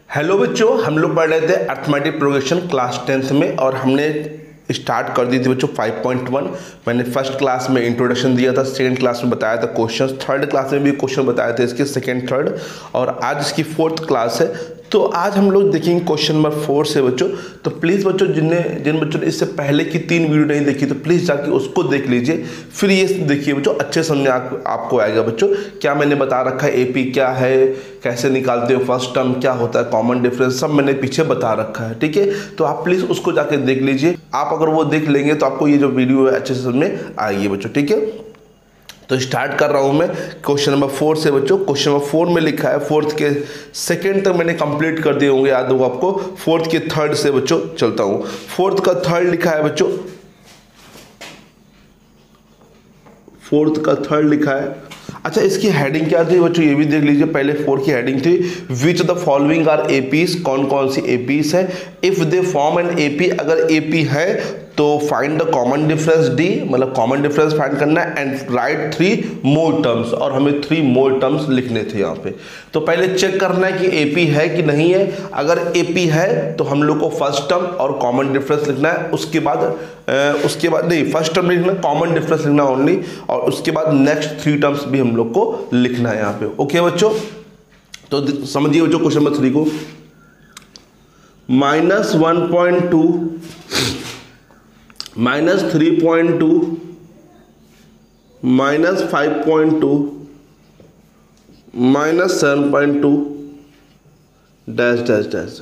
Hello बच्चों, हम लोग पढ़ रहे थे अर्थमेटिक प्रोग्रेशन क्लास 10th में और हमने स्टार्ट कर दी थी बच्चों 5.1। मैंने फर्स्ट क्लास में इंट्रोडक्शन दिया था, सेकंड क्लास में बताया था क्वेश्चंस, थर्ड क्लास में भी क्वेश्चन बताए थे इसके सेकंड थर्ड, और आज इसकी फोर्थ क्लास है। तो आज हम लोग देखेंगे क्वेश्चन नंबर 4 से बच्चों। तो प्लीज़ बच्चों जिन बच्चों ने इससे पहले की 3 वीडियो नहीं देखी तो प्लीज़ जाके उसको देख लीजिए, फिर ये देखिए बच्चों, अच्छे समझ आपको आएगा बच्चों। क्या मैंने बता रखा है, एपी क्या है, कैसे निकालते हो, फर्स्ट टर्म क्या होता है, कॉमन डिफरेंस, सब मैंने पीछे बता रखा है, ठीक है। तो आप प्लीज़ उसको जाके देख लीजिए। आप अगर वो देख लेंगे तो आपको ये जो वीडियो है अच्छे से समझ में आएगी बच्चों, ठीक है। तो स्टार्ट कर रहा हूँ मैं क्वेश्चन नंबर 4 से बच्चों। क्वेश्चन नंबर 4 में लिखा है, फोर्थ के सेकंड तक मैंने कंप्लीट कर दिए होंगे, याद होगा आपको। फोर्थ के थर्ड से बच्चों चलता हूँ। फोर्थ का थर्ड लिखा है बच्चों, फोर्थ का थर्ड लिखा है। अच्छा, इसकी हेडिंग क्या थी बच्चों, ये भी देख लीजिए। पहले 4 की हेडिंग थी, which the following are APs, कौन कौन सी एपीज है। If they form an AP, अगर एपी है तो find the common difference d, मतलब कॉमन डिफरेंस फाइंड करना है, एंड राइट 3 मोर टर्म्स, और हमें 3 मोर टर्म्स लिखने थे यहाँ पे। तो पहले चेक करना है कि एपी है कि नहीं है। अगर एपी है तो हम लोग को फर्स्ट टर्म और कॉमन डिफरेंस लिखना है, उसके बाद नहीं, फर्स्ट टर्म लिखना, कॉमन डिफरेंस लिखना ओनली, और उसके बाद नेक्स्ट 3 टर्म्स भी हम लोग को लिखना है यहाँ पे। ओके बच्चों, तो समझिए बच्चों क्वेश्चन नंबर 3 को। -1.2 -3.2 -5.2 -7.2 डैश डैश डैश।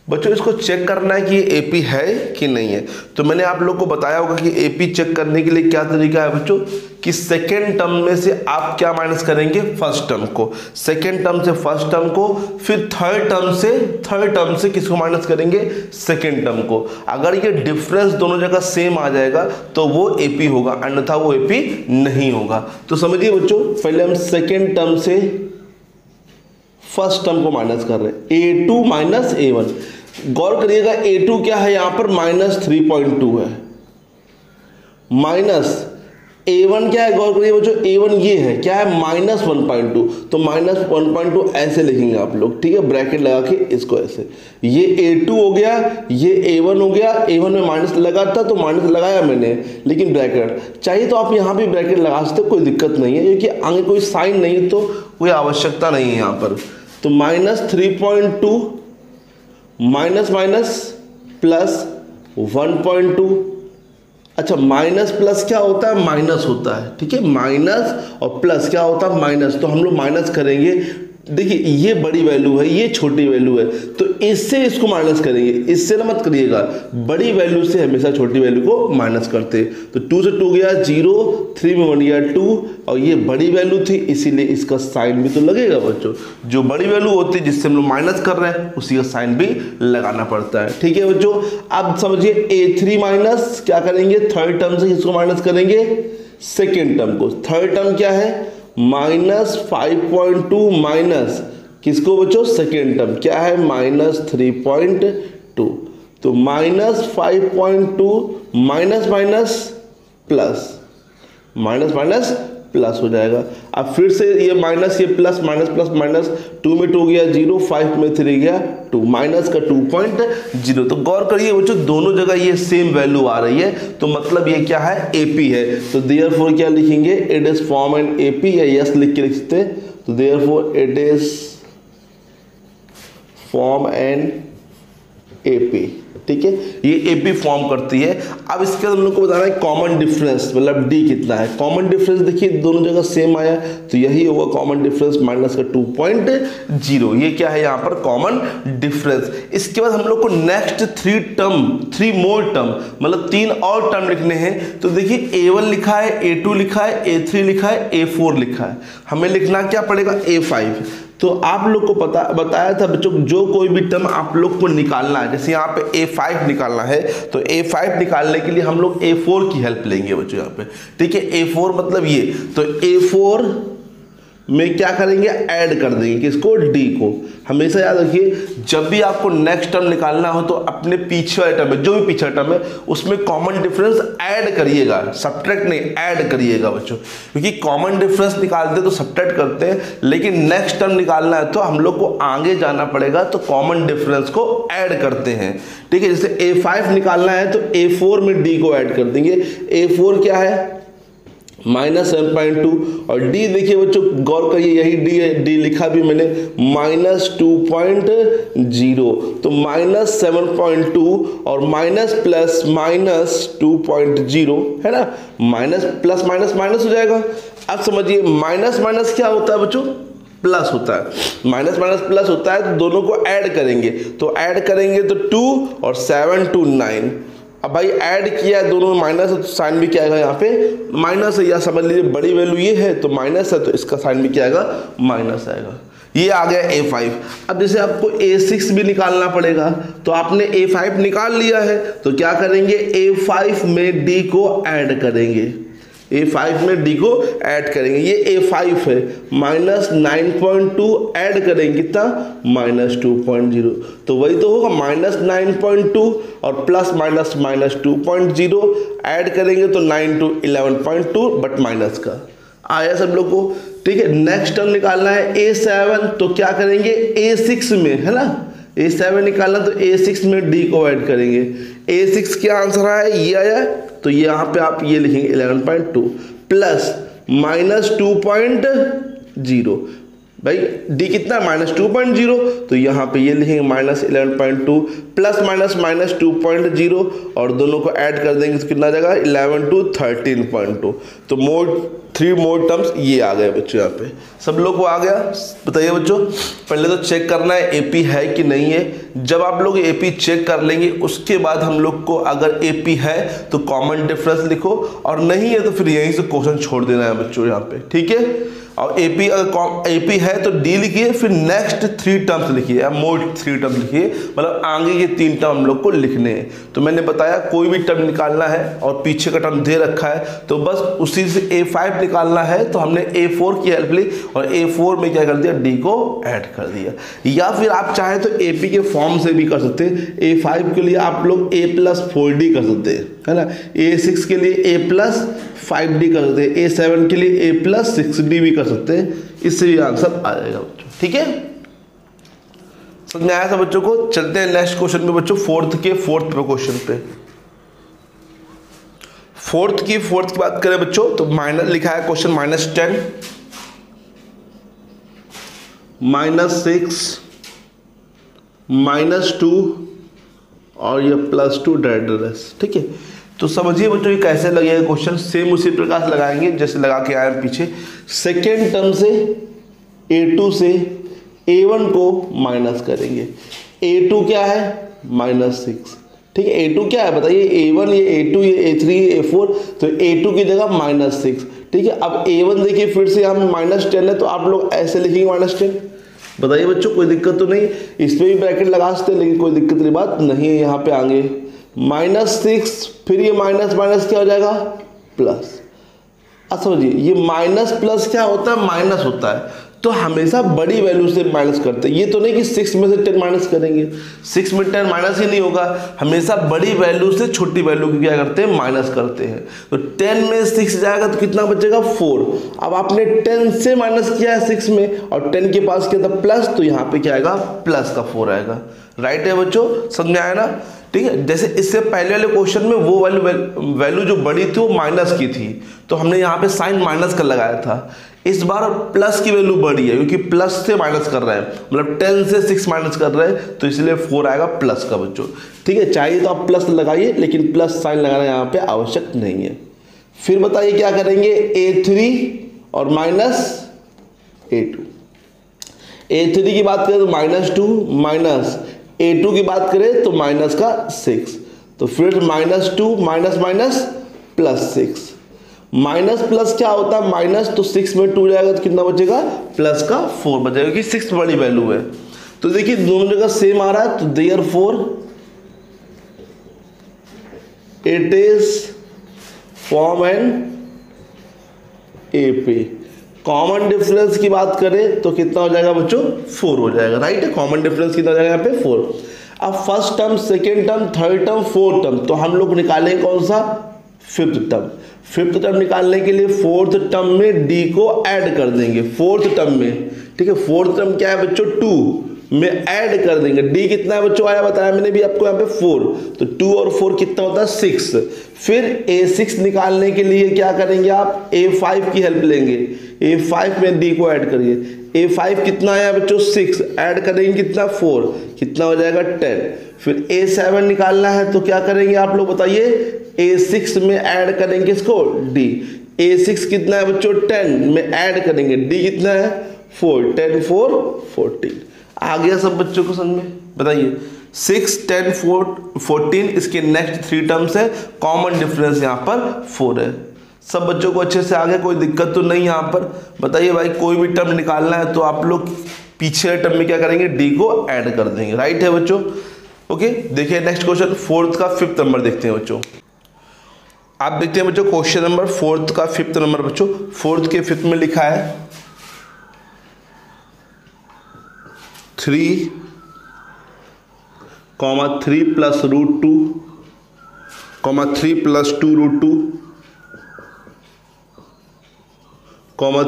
बच्चों इसको चेक करना है कि एपी है कि नहीं है। तो मैंने आप लोग को बताया होगा कि एपी चेक करने के लिए क्या तरीका है बच्चों, कि सेकेंड टर्म में से आप क्या माइनस करेंगे, फर्स्ट टर्म को, सेकेंड टर्म से फर्स्ट टर्म को, फिर थर्ड टर्म से किसको माइनस करेंगे, सेकेंड टर्म को। अगर ये डिफरेंस दोनों जगह सेम आ जाएगा तो वो एपी होगा, अन्यथा वो एपी नहीं होगा। तो समझिए बच्चों, पहले हम सेकेंड टर्म से फर्स्ट टर्म को माइनस कर रहे हैं, a2 माइनस a1। गौर करिएगा, a2 क्या है यहाँ पर, -3.2 है, माइनस a1 क्या है, गौर करिए बच्चों, a1 ये है, क्या है, -1.2। तो -1.2 ऐसे लिखेंगे आप लोग, ठीक है, ब्रैकेट लगा के इसको ऐसे। ये a2 हो गया, ये a1 हो गया। a1 में माइनस लगा था तो माइनस लगाया मैंने, लेकिन ब्रैकेट चाहिए तो आप यहाँ भी ब्रैकेट लगा सकते हो, कोई दिक्कत नहीं है, क्योंकि आगे कोई साइन नहीं है तो कोई आवश्यकता नहीं है यहाँ पर। तो -3.2 माइनस माइनस प्लस 1.2। अच्छा, माइनस प्लस क्या होता है, माइनस होता है, ठीक है, माइनस और प्लस क्या होता है, माइनस। तो हम लोग माइनस करेंगे। देखिए, ये बड़ी वैल्यू है, ये छोटी वैल्यू है, तो इससे इसको माइनस करेंगे, इससे ना मत करिएगा, बड़ी वैल्यू से हमेशा छोटी वैल्यू को माइनस करते। तो 2 से 2 गया 0, 3 में 1 गया 2, और ये बड़ी वैल्यू थी इसीलिए इसका साइन भी तो लगेगा बच्चों। जो बड़ी वैल्यू होती है जिससे हम लोग माइनस कर रहे हैं उसी का साइन भी लगाना पड़ता है, ठीक है बच्चों। अब समझिए, a3 माइनस क्या करेंगे, थर्ड टर्म से किसको माइनस करेंगे, सेकेंड टर्म को। थर्ड टर्म क्या है, -5.2 माइनस किसको बच्चों, सेकेंड टर्म क्या है, -3.2। तो -5.2 minus minus plus, minus minus plus हो जाएगा। अब फिर से ये माइनस, ये प्लस, माइनस प्लस माइनस, 2 में 2 गया 0, 5 में 3 गया 2, माइनस का 2.0। तो गौर करिए बच्चों, दोनों जगह ये सेम वैल्यू आ रही है, तो मतलब ये क्या है, एपी है। तो देयरफॉर क्या लिखेंगे, it is form an AP, या यस लिख के लिख सकते हैं। तो therefore it is form an AP, ठीक है, ये एपी फॉर्म करती है। अब इसके बाद हम लोग को बताना है कॉमन डिफरेंस, मतलब डी कितना है। कॉमन डिफरेंस देखिए, दोनों जगह सेम आया तो यही होगा कॉमन डिफरेंस, माइनस का 2.0। ये क्या है यहाँ पर, कॉमन डिफरेंस। इसके बाद हम लोग को नेक्स्ट 3 मोर टर्म, मतलब 3 और टर्म लिखने हैं। तो देखिए, a1 लिखा है, a2 लिखा है, a3 लिखा है, a4 लिखा है, हमें लिखना क्या पड़ेगा, a5। तो आप लोग को बताया था बच्चों, जो कोई भी टर्म आप लोग को निकालना है, जैसे यहाँ पे a5 निकालना है, तो a5 निकालने के लिए हम लोग a4 की हेल्प लेंगे बच्चों यहाँ पे, ठीक है। a4 मतलब ये, तो a4 में क्या करेंगे, ऐड कर देंगे किसको, डी को। हमेशा याद रखिए जब भी आपको नेक्स्ट टर्म निकालना हो तो अपने पीछे वाले टर्म में, जो भी पीछे टर्म है उसमें कॉमन डिफरेंस ऐड करिएगा, सब्ट्रैक्ट नहीं, ऐड करिएगा बच्चों। क्योंकि कॉमन डिफरेंस निकालते तो सब्ट्रैक्ट करते हैं, लेकिन नेक्स्ट टर्म निकालना है तो हम लोग को आगे जाना पड़ेगा, तो कॉमन डिफरेंस को ऐड करते हैं। ठीक है, जैसे A5 निकालना है तो A4 में D को ऐड कर देंगे। A4 क्या है, -7.2, और D देखिए बच्चों गौर करिए, यही D है, D लिखा भी मैंने -2.0, तो -7.2 और माइनस प्लस -2.0 है ना, माइनस प्लस माइनस माइनस हो जाएगा। अब समझिए माइनस माइनस क्या होता है बच्चों, प्लस होता है, माइनस माइनस प्लस होता है, तो दोनों को ऐड करेंगे, तो ऐड करेंगे तो 2 और 7 2 9। अब भाई ऐड किया है दोनों में माइनस है तो साइन भी क्या आएगा, यहाँ पे माइनस है, या समझ लीजिए बड़ी वैल्यू ये है तो माइनस है, तो इसका साइन भी क्या आएगा, माइनस आएगा। ये आ गया A5। अब जैसे आपको A6 भी निकालना पड़ेगा, तो आपने A5 निकाल लिया है, तो क्या करेंगे, A5 में D को ऐड करेंगे, A5 में D को ऐड करेंगे। ये A5 है, -9.2 ऐड करेंगे कितना, -2.0, तो वही तो होगा -9.2 और प्लस माइनस -2.0 ऐड करेंगे तो 9 to 11.2 बट माइनस का आया सब लोग को। ठीक है, नेक्स्ट टर्म निकालना है A7, तो क्या करेंगे, A6 में, है ना, A7 निकालना तो A6 में D को ऐड करेंगे। A6 क्या आंसर आया, ये आया, तो यहाँ पे आप ये लिखेंगे 11.2 प्लस -2.0, भाई D कितना, -2.0, तो यहाँ पे ये लिखेंगे -11.2 प्लस -2.0 और दोनों को ऐड कर देंगे तो कितना आ जाएगा, 11 to 13.2। तो मोड 3 मोड टर्म्स ये आ गए बच्चों, यहाँ पे सब लोग को आ गया। बताइए बच्चों, पहले तो चेक करना है AP है कि नहीं है। जब आप लोग AP चेक कर लेंगे उसके बाद हम लोग को अगर AP है तो कॉमन डिफरेंस लिखो, और नहीं है तो फिर यहीं से क्वेश्चन छोड़ देना है बच्चों यहाँ पे। ठीक है, और AP अगर AP है तो D लिखिए, फिर नेक्स्ट 3 टर्म्स लिखिए या मोड 3 टर्म्स लिखिए, मतलब आगे के 3 टर्म हम लोग को लिखने हैं। तो मैंने बताया कोई भी टर्म निकालना है और पीछे का टर्म दे रखा है तो बस उसी से A5 निकालना है, तो हमने A4 की हेल्प ली और A4 में क्या कर दिया, D को ऐड कर दिया। या फिर आप चाहे तो AP के फॉर्म से भी कर सकते हैं। A5 के लिए आप लोग A+4D कर सकते हैं, है ना, A6 के लिए A+5D कर सकते हैं, A7 के लिए A+6D भी कर सकते हैं, इससे भी आंसर आ जाएगा बच्चों। ठीक है, समझ में आया था बच्चों को। चलते हैं नेक्स्ट क्वेश्चन पे बच्चों, फोर्थ क्वेश्चन पे। फोर्थ की बात करें बच्चों तो माइनस लिखा है क्वेश्चन, -10 -6 -2 और ये +2 डायरेक्ट। ठीक है, तो समझिए बच्चों ये कैसे लगेगा क्वेश्चन, सेम उसी प्रकार से लगाएंगे जैसे लगा के आए पीछे। सेकेंड टर्म से A2 से A1 को माइनस करेंगे। A2 क्या है, -6। ठीक है, A2 क्या है बताइए, A1 ये A2 ये A3 ये A4, तो A2 की जगह -6। ठीक है, अब A1 देखिए फिर से यहाँ -10 है, तो आप लोग ऐसे लिखेंगे -10। बताइए बच्चों कोई दिक्कत तो नहीं, इसमें भी ब्रैकेट लगा सकते हैं, लेकिन कोई दिक्कत की बात नहीं है। यहाँ पे आगे -6, फिर ये माइनस माइनस क्या हो जाएगा, प्लस। अब समझिए ये माइनस प्लस क्या होता है, माइनस होता है, तो हमेशा बड़ी वैल्यू से माइनस करते हैं। ये तो नहीं कि 6 में से 10 माइनस करेंगे, 6 में 10 माइनस ही नहीं होगा, हमेशा बड़ी वैल्यू से छोटी वैल्यू की क्या करते हैं, माइनस करते हैं। तो 10 में 6 जाएगा तो कितना बचेगा, 4। अब आपने 10 से माइनस किया है 6 में और 10 के पास किया था प्लस, तो यहाँ पे क्या आएगा, प्लस का 4 आएगा। राइट है बच्चों, समझ में आया ना। ठीक है, जैसे इससे पहले वाले क्वेश्चन में वो वैल्यू जो बड़ी थी वो माइनस की थी, तो हमने यहाँ पे साइन माइनस का लगाया था। इस बार प्लस की वैल्यू बड़ी है क्योंकि प्लस से माइनस कर रहे हैं, मतलब 10 से 6 माइनस कर रहे हैं, तो इसलिए 4 आएगा प्लस का बच्चों। ठीक है, चाहिए तो आप प्लस लगाइए, लेकिन प्लस साइन लगाना यहाँ पे आवश्यक नहीं है। फिर बताइए क्या करेंगे, A3 और -A2। A3 की बात करें तो -2 माइनस A2 की बात करें तो माइनस का 6, तो फिर -2 माइनस माइनस +6। माइनस प्लस क्या होता है, माइनस, तो 6 में 2 जाएगा तो कितना बचेगा, प्लस का 4 बचेगा, क्योंकि 6 बड़ी वैल्यू है। तो देखिए दोनों जगह सेम आ रहा है, तो therefore it is form an AP। Common difference की बात करें तो कितना हो जाएगा बच्चों, 4 हो जाएगा, राइट है। कॉमन डिफरेंस कितना हो जाएगा यहाँ पे 4। अब first term, second term, third term, fourth term, तो हम लोग निकालेंगे कौन सा, फिफ्थ टर्म। फिफ्थ टर्म निकालने के लिए फोर्थ टर्म में डी को ऐड कर देंगे, फोर्थ टर्म में, ठीक है। फोर्थ टर्म क्या है बच्चों, 2 में ऐड कर देंगे। डी कितना है बच्चों, आया बताया मैंने भी आपको यहाँ पे 4, तो 2 और 4 कितना होता है 6। फिर A6 निकालने के लिए क्या करेंगे आप, A5 की हेल्प लेंगे। A5 में डी को ऐड करिए। A5 कितना आया बच्चों, 6, ऐड करेंगे कितना 4, कितना हो जाएगा 10। फिर A7 निकालना है तो क्या करेंगे आप लोग बताइए, A6 में ऐड करेंगे इसको D। A6 कितना है बच्चों, 10 में ऐड करेंगे D कितना है 4, 10 4 14। आ गया सब बच्चों को समझ में, बताइए 6 10 4 14, इसके नेक्स्ट 3 टर्म्स है, कॉमन डिफरेंस यहाँ पर 4 है। सब बच्चों को अच्छे से आ गया, कोई दिक्कत तो नहीं यहाँ पर। बताइए भाई, कोई भी टर्म निकालना है तो आप लोग पीछे टर्म में क्या करेंगे, डी को ऐड कर देंगे, राइट है बच्चों। ओके, देखिए नेक्स्ट क्वेश्चन, फोर्थ का फिफ्थ नंबर देखते हैं बच्चों। आप देखते हैं बच्चों क्वेश्चन नंबर फोर्थ का फिफ्थ नंबर बच्चों। फोर्थ के फिफ्थ में लिखा है 3, 3 plus root 2, 3 plus 2 root 2,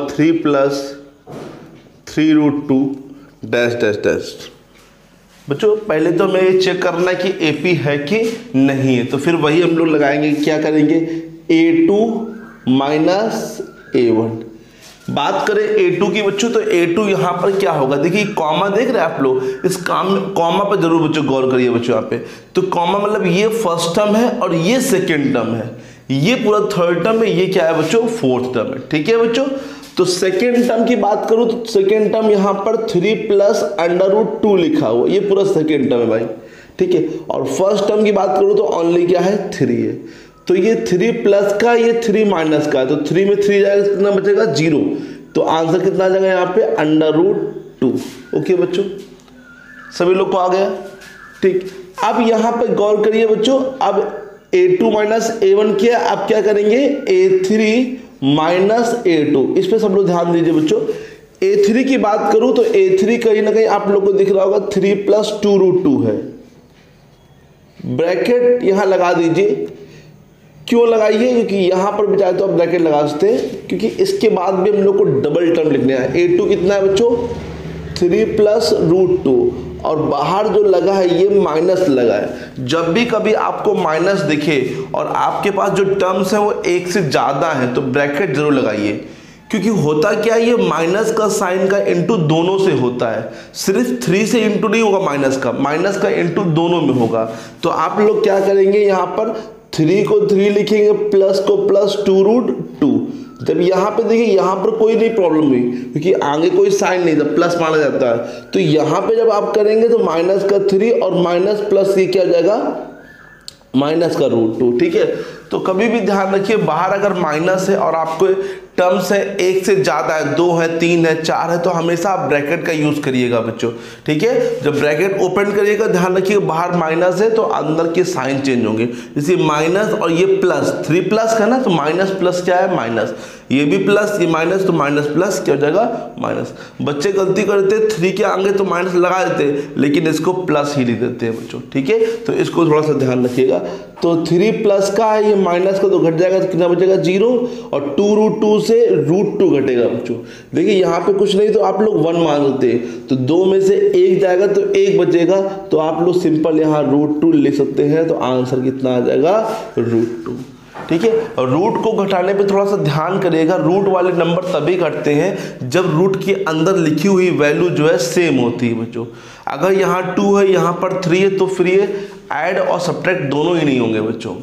3 plus 3 root 2 dash dash dash. बच्चों पहले तो हमें ये चेक करना है कि AP है कि नहीं है, तो फिर वही हम लोग लगाएंगे, क्या करेंगे, A2 माइनस A1। बात करें A2 की बच्चों, तो A2 यहाँ पर क्या होगा, देखिए कॉमा देख रहे हैं आप लोग, इस कॉमा पर जरूर बच्चों गौर करिए बच्चों यहाँ पे। तो कॉमा मतलब ये फर्स्ट टर्म है और ये सेकेंड टर्म है, ये पूरा थर्ड टर्म है, ये क्या है बच्चों, फोर्थ टर्म है, ठीक है बच्चों। तो सेकेंड टर्म की बात करूं तो सेकेंड टर्म यहाँ पर 3 प्लस अंडर रूट 2 लिखा हुआ, ये पूरा सेकेंड टर्म है भाई, ठीक है। और फर्स्ट टर्म की बात करूं तो ओनली क्या है, 3 है। तो ये 3 प्लस का, ये 3 माइनस का है, तो 3 में 3 जाएगा, कितना बचेगा 0। तो आंसर कितना आ जाएगा यहाँ पे, अंडर रूट 2। ओके बच्चों, सभी लोग को आ गया, ठीक। अब यहाँ पे गौर करिए बच्चों, अब A2 माइनस A1 किया, अब क्या करेंगे, A3 माइनस A2, इस पे सब लोग ध्यान दीजिए बच्चों। A3 की बात करूं तो A3 कहीं ना कहीं आप लोग को दिख रहा होगा 3 प्लस 2 रूट 2 है, ब्रैकेट यहां लगा दीजिए। क्यों लगाइए, क्योंकि यहां पर भी चाहे तो आप ब्रैकेट लगा सकते हैं, क्योंकि इसके बाद भी हम लोग को डबल टर्म लिखना है। A2 कितना है बच्चों, 3 प्लस रूट 2, और बाहर जो लगा है ये माइनस लगा है। जब भी कभी आपको माइनस दिखे और आपके पास जो टर्म्स है वो एक से ज्यादा है तो ब्रैकेट जरूर लगाइए, क्योंकि होता क्या है, ये माइनस का साइन का इंटू दोनों से होता है, सिर्फ 3 से इंटू नहीं होगा, माइनस का इंटू दोनों में होगा। तो आप लोग क्या करेंगे, यहाँ पर 3 को 3 लिखेंगे, प्लस को प्लस 2 रूट 2। जब यहाँ पे देखिए, यहाँ पर कोई नहीं प्रॉब्लम हुई, क्योंकि आगे कोई साइन नहीं था, प्लस माना जाता है। तो यहाँ पे जब आप करेंगे तो माइनस का 3 और माइनस प्लस ये क्या हो जाएगा, माइनस का रूट 2, ठीक है। तो कभी भी ध्यान रखिए, बाहर अगर माइनस है और आपको टर्म्स है एक से ज्यादा है, 2 है 3 है 4 है, तो हमेशा आप ब्रैकेट का यूज करिएगा बच्चों, ठीक है। जब ब्रैकेट ओपन करिएगा ध्यान रखिए बाहर माइनस है तो अंदर के साइन चेंज होंगे, जैसे माइनस और ये प्लस, 3 प्लस का ना, तो माइनस प्लस क्या है, माइनस, ये भी प्लस ये माइनस, तो माइनस प्लस क्या हो जाएगा, माइनस। बच्चे गलती करते 3 के आगे तो माइनस लगा देते, लेकिन इसको प्लस ही लिख देते हैं बच्चों, ठीक है। तो इसको थोड़ा सा ध्यान रखिएगा। तो 3 प्लस का है, ये माइनस का, तो घट जाएगा, तो कितना बचेगा 0, और 2 रूट 2 से रूट 2 घटेगा बच्चों। देखिए यहाँ पे कुछ नहीं तो आप लोग 1 मान लेते हैं, तो 2 में से 1 जाएगा तो 1 बचेगा, तो आप लोग सिंपल यहाँ रूट 2 लिख सकते हैं। तो आंसर कितना आ जाएगा, रूट 2, ठीक है। और रूट को घटाने पे थोड़ा सा ध्यान करिएगा, रूट वाले नंबर तभी घटते हैं जब रूट के अंदर लिखी हुई वैल्यू जो है सेम होती है बच्चों। अगर यहाँ 2 है, यहाँ पर 3 है, तो फिर ये ऐड और सब्ट्रैक्ट दोनों ही नहीं होंगे बच्चों।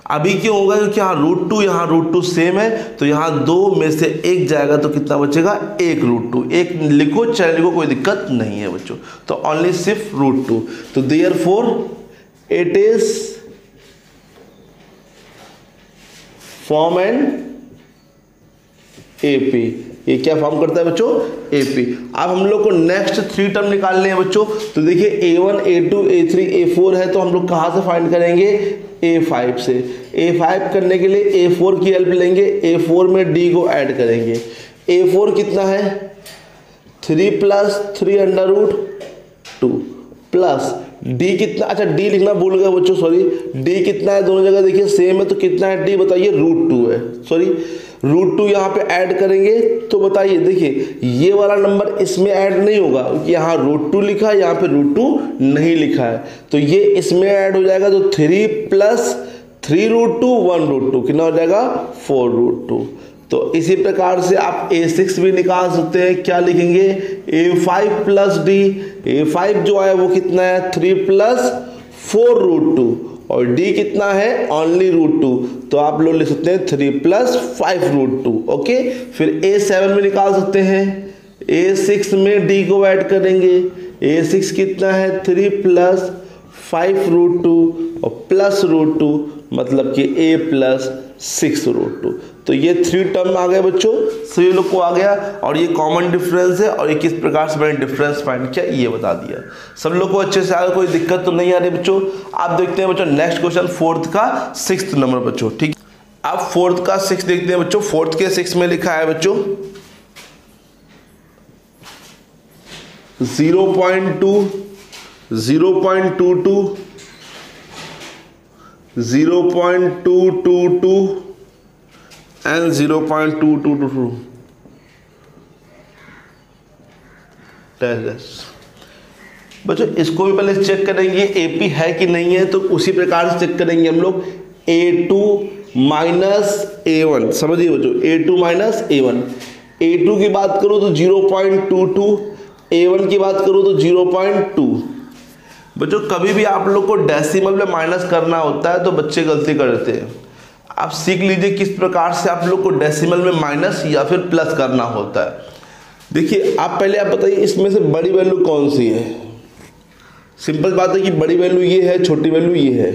अभी क्यों होगा, क्योंकि यहाँ रूट 2 सेम है, तो यहाँ 2 में से 1 जाएगा, तो कितना बचेगा, 1 रूट 2। 1 लिखो चाहे लिखो, कोई दिक्कत नहीं है बच्चों, तो ओनली सिर्फ रूट 2। तो therefore it is form an AP। ये क्या फॉर्म करता है बच्चों, AP। अब हम लोग को नेक्स्ट 3 टर्म निकालने हैं बच्चों। तो देखिए A1 A2 A3 A4 है, तो हम लोग कहाँ से फाइंड करेंगे, A5 से। A5 करने के लिए A4 की हेल्प लेंगे, A4 में D को ऐड करेंगे। A4 कितना है 3 plus 3 under root 2 plus D कितना, अच्छा D लिखना भूल गया बच्चों, सॉरी। D कितना है, दोनों जगह देखिए सेम है, तो कितना है D बताइए, √2 है, सॉरी √2 यहाँ पे ऐड करेंगे तो बताइए, देखिए ये वाला नंबर इसमें ऐड नहीं होगा क्योंकि यहाँ √2 लिखा है, यहाँ पे √2 नहीं लिखा है, तो ये इसमें ऐड हो जाएगा। तो 3 प्लस 3√2 1√2 कितना हो जाएगा 4√2। तो इसी प्रकार से आप A6 भी निकाल सकते हैं, क्या लिखेंगे A5 प्लस D, A5 जो है वो कितना है 3 प्लस 4√2 और D कितना है ओनली √2, तो आप लोग लिख सकते हैं 3 प्लस 5√2। ओके, फिर A7 में निकाल सकते हैं, A6 में D को ऐड करेंगे, A6 कितना है 3 प्लस 5√2 और प्लस √2 मतलब कि A प्लस 6√2। तो ये 3 टर्म आ गए बच्चों, सभी लोग को आ गया, और ये कॉमन डिफरेंस है और ये किस प्रकार से मैंने डिफरेंस फाइंड किया ये बता दिया। सब लोग को अच्छे से आ गया, कोई दिक्कत तो नहीं आ रही बच्चों। आप देखते हैं बच्चों नेक्स्ट क्वेश्चन, 4th का 6th नंबर बच्चों, ठीक। आप 4th का 6 देखते हैं बच्चों। 4th के 6 में लिखा है बच्चों 0.2 0.22 0.222 and 0.222 बच्चों। इसको भी पहले चेक करेंगे AP है कि नहीं है, तो उसी प्रकार से चेक करेंगे हम लोग। A2 माइनस A1, समझिए बच्चों, A2 माइनस A1। A2 की बात करो तो 0.22, A1 की बात करो तो 0.2। बच्चों कभी भी आप लोग को डेसिमल में माइनस करना होता है तो बच्चे गलती करते हैं। आप सीख लीजिए किस प्रकार से आप लोग को डेसिमल में माइनस या फिर प्लस करना होता है। देखिए आप पहले आप बताइए इसमें से बड़ी वैल्यू कौन सी है। सिंपल बात है कि बड़ी वैल्यू ये है, छोटी वैल्यू ये है,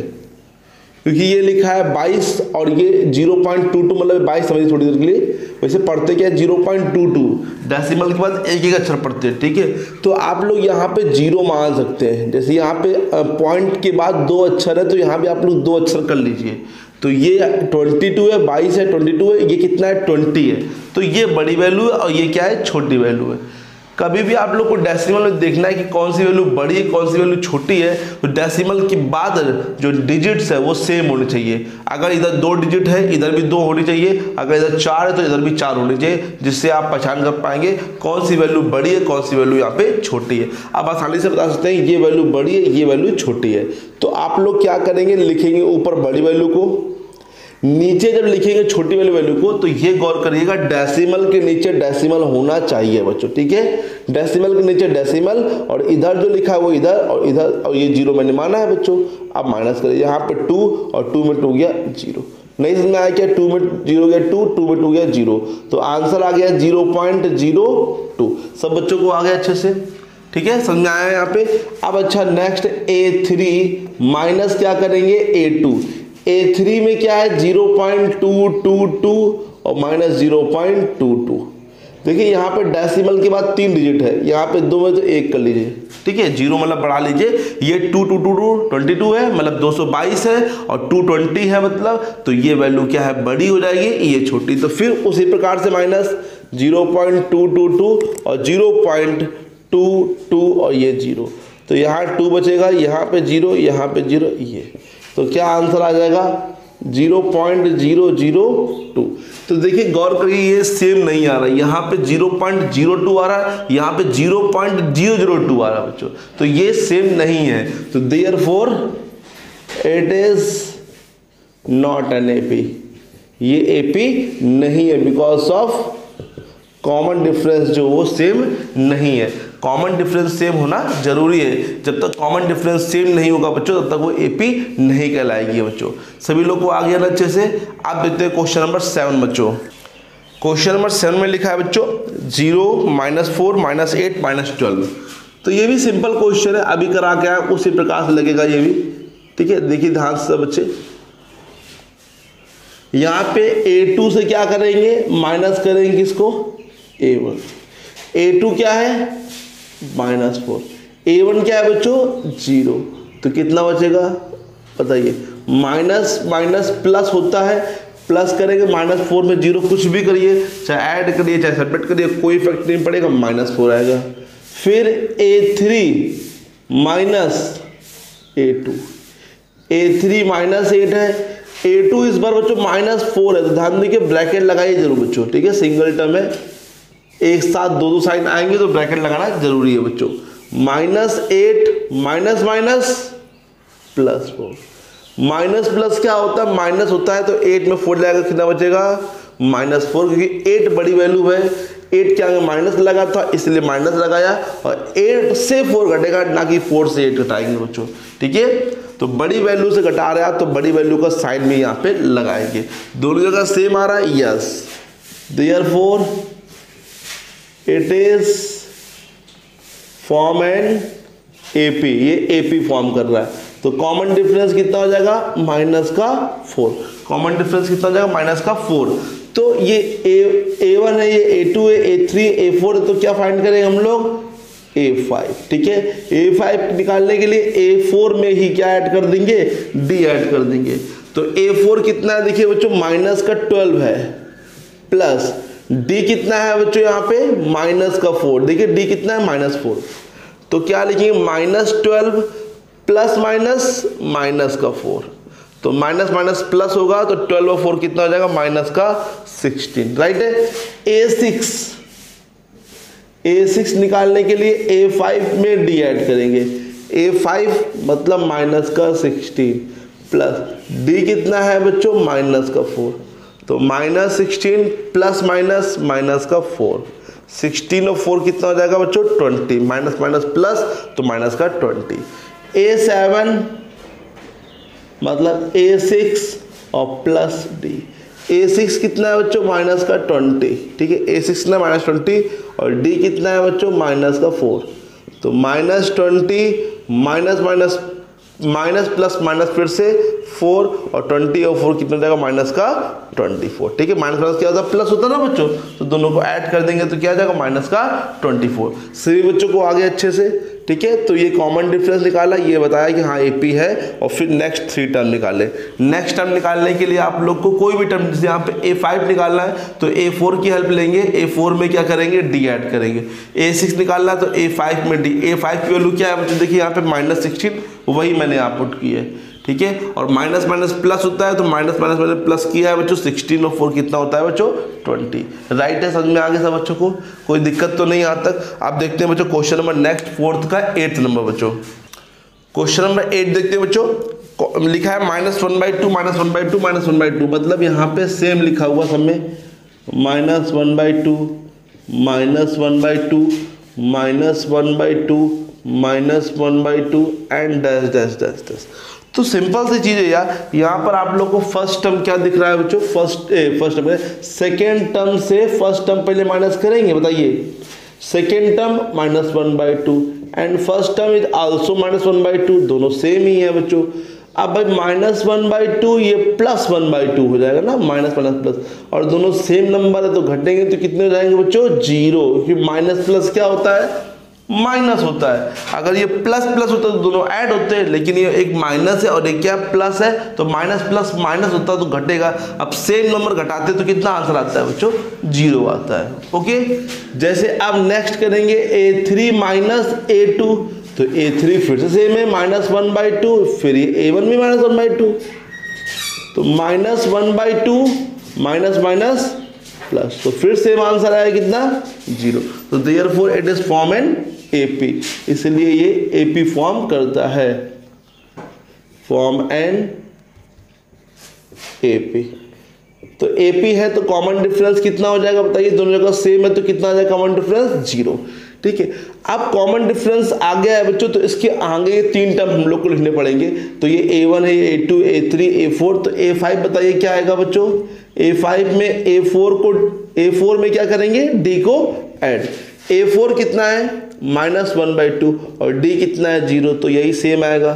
क्योंकि ये लिखा है 22 और ये 0.22 मतलब 22 समझिए थोड़ी देर के लिए। वैसे पढ़ते क्या है 0.22, डेसिमल के बाद एक एक अक्षर पढ़ते हैं, ठीक है। तो आप लोग यहाँ पे 0 मान सकते हैं, जैसे यहाँ पे पॉइंट के बाद 2 अक्षर है तो यहाँ भी आप लोग 2 अक्षर कर लीजिए। तो ये 22 है, 22 है, 22 है, ये कितना है 20 है, तो ये बड़ी वैल्यू है और ये क्या है छोटी वैल्यू है। कभी भी आप लोग को डेसिमल में देखना है कि कौन सी वैल्यू बड़ी है कौन सी वैल्यू छोटी है, तो डेसिमल के बाद जो डिजिट्स है वो सेम होने चाहिए। अगर इधर 2 डिजिट है इधर भी 2 होनी चाहिए, अगर इधर 4 है तो इधर भी 4 होनी चाहिए, जिससे आप पहचान कर पाएंगे कौन सी वैल्यू बड़ी है कौन सी वैल्यू यहाँ पे छोटी है। आप आसानी से बता सकते हैं ये वैल्यू बड़ी है ये वैल्यू छोटी है। तो आप लोग क्या करेंगे, लिखेंगे ऊपर बड़ी वैल्यू को, नीचे जब लिखेंगे छोटी वाली वैल्यू को, तो ये गौर करिएगा डेसिमल के नीचे डेसिमल होना चाहिए बच्चों, ठीक है। डेसिमल के नीचे डेसिमल और इधर जो लिखा है वो इधर और इधर, और ये 0 मैंने माना है बच्चों। आप माइनस करिए, यहाँ पे 2 और 2 में 2 गया 0। नहीं समझ में आया क्या, 2 में 0 गया 2, 2 में 2 गया 0, तो आंसर आ गया 0.02। सब बच्चों को आ गया अच्छे से, ठीक है, समझ में आया यहाँ पे। अब अच्छा नेक्स्ट A3 माइनस क्या करेंगे A2। A3 में क्या है 0.222 और माइनस 0.22। देखिए यहाँ पे डेसिमल के बाद 3 डिजिट है, यहाँ पे 2 में तो 1 कर लीजिए, ठीक है। 0 मतलब बढ़ा लीजिए, ये 2222 है मतलब 222 है और 220 है मतलब, तो ये वैल्यू क्या है बड़ी हो जाएगी, ये छोटी। तो फिर उसी प्रकार से माइनस 0.222 और 0.22 और ये 0, तो यहाँ 2 बचेगा, यहाँ पे 0 यहाँ पे 0, ये तो क्या आंसर आ जाएगा 0.002। तो देखिए गौर करिए ये सेम नहीं आ रहा है, यहाँ पे 0.02 आ रहा है, यहाँ पे 0.002 आ रहा है बच्चों, तो ये सेम नहीं है। तो therefore it is not an AP, ये AP नहीं है, बिकॉज ऑफ कॉमन डिफरेंस जो वो सेम नहीं है। कॉमन डिफरेंस सेम होना जरूरी है, जब तक कॉमन डिफरेंस सेम नहीं होगा बच्चों तब तक वो AP नहीं कहलाएगी बच्चों। सभी लोग को आ गया ना अच्छे से। आप देखते हैं क्वेश्चन नंबर 7 बच्चों। क्वेश्चन नंबर 7 में लिखा है बच्चों 0 -4 -8 -12। तो ये भी सिंपल क्वेश्चन है, अभी करा के आया उसी प्रकार से लगेगा ये भी, ठीक है। देखिए ध्यान से बच्चे, यहाँ पे A2 से क्या करेंगे माइनस करेंगे किसको A1। A2 क्या है -4, A1 क्या है बच्चों 0, तो कितना बचेगा बताइए। माइनस माइनस प्लस होता है, प्लस करेंगे -4 में 0 कुछ भी करिए, चाहे ऐड करिए चाहे सब्ट्रैक्ट करिए, कोई इफेक्ट नहीं पड़ेगा, -4 आएगा। फिर A3 माइनस A2, A3 -8 है, A2 इस बार बच्चों -4 है, तो ध्यान देखिए ब्रैकेट लगाइए जरूर बच्चों, ठीक है। सिंगल टर्म है, एक साथ दो साइन आएंगे तो ब्रैकेट लगाना जरूरी है बच्चों। -8 माइनस माइनस +4, माइनस प्लस क्या होता है, माइनस होता है तो 8 में 4 लगाएगा, कितना बचेगा -4, क्योंकि 8 बड़ी वैल्यू है, 8 के आगे माइनस लगा था इसलिए माइनस लगाया, और 8 से 4 घटेगा, ना कि 4 से 8 घटाएंगे बच्चों, ठीक है। तो बड़ी वैल्यू से घटा रहे हैं तो बड़ी वैल्यू का साइन भी यहाँ पे लगाएंगे। दोनों जगह सेम आ रहा है, yes, therefore it is form an AP, ये AP फॉर्म कर रहा है, तो कॉमन डिफरेंस कितना हो जाएगा -4, कॉमन डिफरेंस कितना हो जाएगा -4। तो ये A1 है, ये A2 है, A3 A4 है, तो क्या फाइंड करेंगे हम लोग A5, ठीक है। A5 निकालने के लिए A4 में ही क्या ऐड कर देंगे, D ऐड कर देंगे। तो A4 कितना है देखिए बच्चों, -12 है, प्लस D कितना है बच्चों यहाँ पे -4, देखिए D कितना है -4, तो क्या लिखेंगे -12 प्लस -4, तो माइनस माइनस प्लस होगा, तो 12 और 4 कितना हो जाएगा -16, राइट है। A6 निकालने के लिए A5 में D ऐड करेंगे, A5 मतलब -16 प्लस D कितना है बच्चों -4, तो -16 प्लस -4, 16 और 4 कितना हो जाएगा बच्चों 20, माइनस माइनस प्लस तो -20। A7 मतलब A6 और प्लस D, A6 कितना है बच्चों -20, ठीक है, A6 कितना -20 और D कितना है बच्चों -4, तो -20 माइनस प्लस माइनस फिर से 4 और 20 और 4 कितना हो जाएगा -24, ठीक है। माइनस प्लस क्या होता है, प्लस होता है ना बच्चों, तो दोनों को ऐड कर देंगे तो क्या आ जाएगा -24। सभी बच्चों को आगे अच्छे से, ठीक है। तो ये कॉमन डिफरेंस निकाला, ये बताया कि हाँ AP है, और फिर नेक्स्ट 3 टर्म निकाले। नेक्स्ट टर्म निकालने के लिए आप लोग को कोई भी टर्म, जैसे यहाँ पे A5 निकालना है तो A4 की हेल्प लेंगे, A4 में क्या करेंगे D ऐड करेंगे। A6 निकालना है तो A5 में D, A5 की वैल्यू क्या है बच्चों, देखिए यहाँ पे -16 वही मैंने यहाँ पुट की है, ठीक है। और माइनस माइनस प्लस होता है तो माइनस माइनस मैंने प्लस किया है बच्चों, 16 और 4 कितना होता है बच्चों 20, राइट है। समझ में आ गया सब बच्चों को, कोई दिक्कत तो नहीं यहाँ तक। आप देखते हैं बच्चों क्वेश्चन नंबर नेक्स्ट 4th का 8th नंबर बच्चों। क्वेश्चन नंबर 8 देखते हैं बच्चों, लिखा है -1/2 -1/2 -1/2, मतलब यहाँ पे सेम लिखा हुआ सब में -1/2 -1/2 -1/2 and dash dash dash dash. तो सिंपल सी चीज है यार, यहाँ पर आप लोग को फर्स्ट टर्म क्या दिख रहा है बच्चों, फर्स्ट टर्म सेकेंड टर्म से फर्स्ट टर्म पहले माइनस करेंगे, बताइए। Second term -1/2 and first term is also -1/2, दोनों सेम ही है बच्चों। अब भाई -1/2 ये +1/2 हो जाएगा ना, माइनस माइनस प्लस, और दोनों सेम नंबर है तो घटेंगे तो कितने हो जाएंगे बच्चों 0, क्योंकि माइनस प्लस क्या होता है माइनस होता है। अगर ये प्लस प्लस होता तो दोनों ऐड होते हैं, लेकिन ये एक माइनस है और एक क्या प्लस है, तो माइनस प्लस माइनस होता तो घटेगा। अब सेम नंबर घटाते तो कितना आंसर आता है बच्चों 0 आता है, ओके। जैसे अब नेक्स्ट करेंगे A3 -A2, तो A3 फिर से सेम है -1/2, फिर ये A1 भी -1/2, तो -1/2 माइनस माइनस प्लस, तो फिर सेम आंसर आया कितना 0। तो therefore it is form an AP, इसलिए ये AP फॉर्म करता है, फॉर्म एन AP। तो AP है तो कॉमन डिफरेंस कितना हो जाएगा बताइए, दोनों जगह सेम है तो कितना आ जाएगा कॉमन डिफरेंस 0, ठीक है। अब कॉमन डिफरेंस आ गया है बच्चों, तो इसके आगे 3 टर्म हम लोग को लिखने पड़ेंगे। तो ये A1 है, ये A2 A3 A4, तो A5 बताइए क्या आएगा बच्चों। A5 में A4 में क्या करेंगे D को ऐड। A4 कितना है -1/2 और D कितना है 0, तो यही सेम आएगा।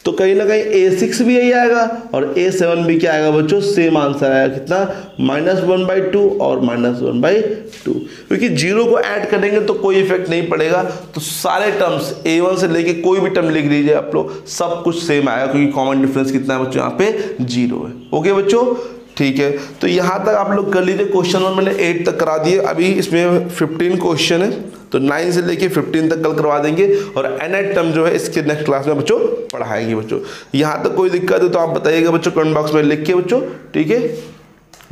तो कहीं ना कहीं A6 भी यही आएगा और A7 भी क्या आएगा बच्चों सेम आंसर आएगा, कितना -1/2 और -1/2, क्योंकि 0 को ऐड करेंगे तो कोई इफेक्ट नहीं पड़ेगा। तो सारे टर्म्स A1 से लेके कोई भी टर्म लिख लीजिए आप लोग, सब कुछ सेम आएगा, क्योंकि कॉमन डिफरेंस कितना है बच्चों यहाँ पे 0 है, ओके बच्चों। ठीक है, तो यहाँ तक आप लोग कर लीजिए। क्वेश्चन नंबर मैंने 8 तक करा दिए, अभी इसमें 15 क्वेश्चन है, तो 9 से लेके 15 तक कल करवा देंगे, और एनएट टर्म जो है इसके नेक्स्ट क्लास में बच्चों पढ़ाएंगे बच्चों। यहाँ तक कोई दिक्कत है तो आप बताइएगा बच्चों कमेंट बॉक्स में लिख के बच्चों, ठीक है।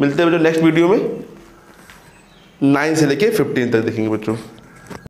मिलते हैं बच्चों नेक्स्ट वीडियो में, 9 से लेके 15 तक देखेंगे बच्चों।